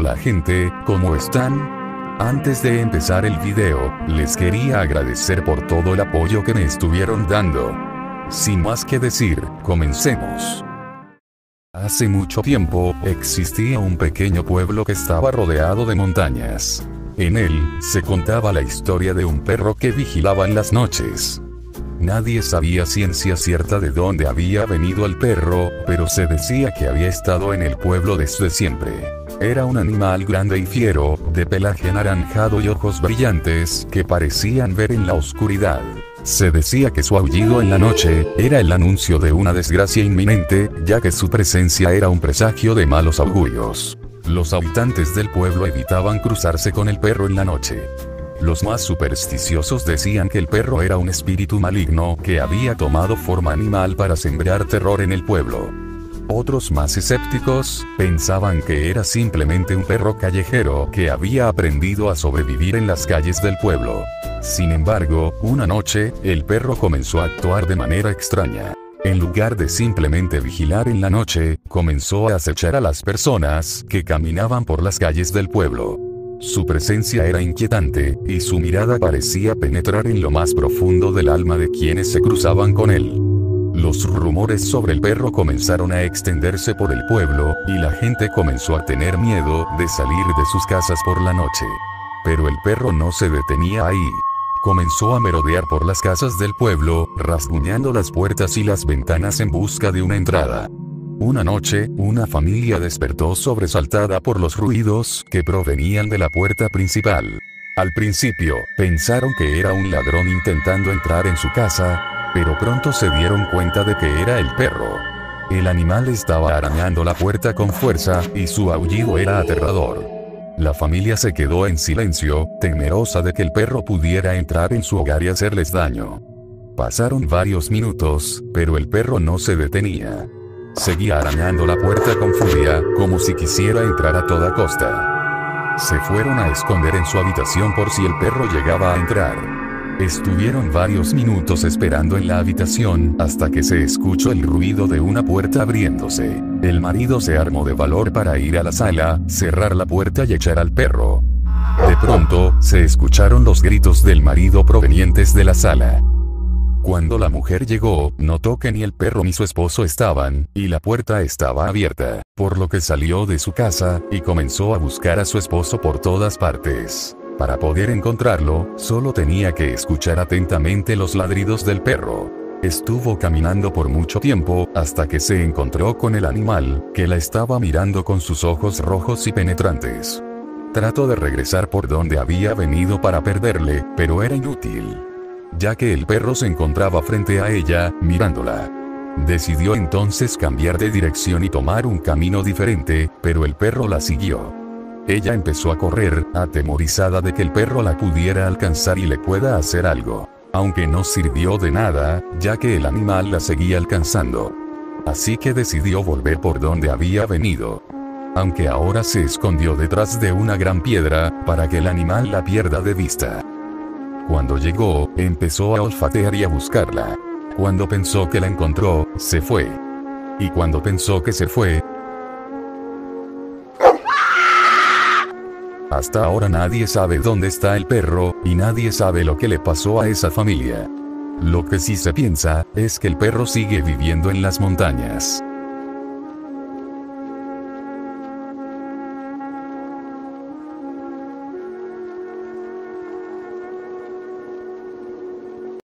Hola gente, ¿cómo están? Antes de empezar el video, les quería agradecer por todo el apoyo que me estuvieron dando. Sin más que decir, comencemos. Hace mucho tiempo, existía un pequeño pueblo que estaba rodeado de montañas. En él, se contaba la historia de un perro que vigilaba en las noches. Nadie sabía ciencia cierta de dónde había venido el perro, pero se decía que había estado en el pueblo desde siempre. Era un animal grande y fiero, de pelaje anaranjado y ojos brillantes, que parecían ver en la oscuridad. Se decía que su aullido en la noche era el anuncio de una desgracia inminente, ya que su presencia era un presagio de malos augurios. Los habitantes del pueblo evitaban cruzarse con el perro en la noche. Los más supersticiosos decían que el perro era un espíritu maligno que había tomado forma animal para sembrar terror en el pueblo. Otros más escépticos pensaban que era simplemente un perro callejero que había aprendido a sobrevivir en las calles del pueblo. Sin embargo, una noche, el perro comenzó a actuar de manera extraña. En lugar de simplemente vigilar en la noche, comenzó a acechar a las personas que caminaban por las calles del pueblo. Su presencia era inquietante, y su mirada parecía penetrar en lo más profundo del alma de quienes se cruzaban con él. Los rumores sobre el perro comenzaron a extenderse por el pueblo, y la gente comenzó a tener miedo de salir de sus casas por la noche. Pero el perro no se detenía ahí. Comenzó a merodear por las casas del pueblo, rasguñando las puertas y las ventanas en busca de una entrada. Una noche, una familia despertó sobresaltada por los ruidos que provenían de la puerta principal. Al principio, pensaron que era un ladrón intentando entrar en su casa, pero pronto se dieron cuenta de que era el perro. El animal estaba arañando la puerta con fuerza, y su aullido era aterrador. La familia se quedó en silencio, temerosa de que el perro pudiera entrar en su hogar y hacerles daño. Pasaron varios minutos, pero el perro no se detenía. Seguía arañando la puerta con furia, como si quisiera entrar a toda costa. Se fueron a esconder en su habitación por si el perro llegaba a entrar. Estuvieron varios minutos esperando en la habitación, hasta que se escuchó el ruido de una puerta abriéndose. El marido se armó de valor para ir a la sala, cerrar la puerta y echar al perro. De pronto, se escucharon los gritos del marido provenientes de la sala. Cuando la mujer llegó, notó que ni el perro ni su esposo estaban, y la puerta estaba abierta, por lo que salió de su casa, y comenzó a buscar a su esposo por todas partes. Para poder encontrarlo, solo tenía que escuchar atentamente los ladridos del perro. Estuvo caminando por mucho tiempo, hasta que se encontró con el animal, que la estaba mirando con sus ojos rojos y penetrantes. Trató de regresar por donde había venido para perderle, pero era inútil, ya que el perro se encontraba frente a ella, mirándola. Decidió entonces cambiar de dirección y tomar un camino diferente, pero el perro la siguió. Ella empezó a correr, atemorizada de que el perro la pudiera alcanzar y le pueda hacer algo. Aunque no sirvió de nada, ya que el animal la seguía alcanzando. Así que decidió volver por donde había venido. Aunque ahora se escondió detrás de una gran piedra, para que el animal la pierda de vista. Cuando llegó, empezó a olfatear y a buscarla. Cuando pensó que la encontró, se fue. Y cuando pensó que se fue, hasta ahora nadie sabe dónde está el perro, y nadie sabe lo que le pasó a esa familia. Lo que sí se piensa, es que el perro sigue viviendo en las montañas.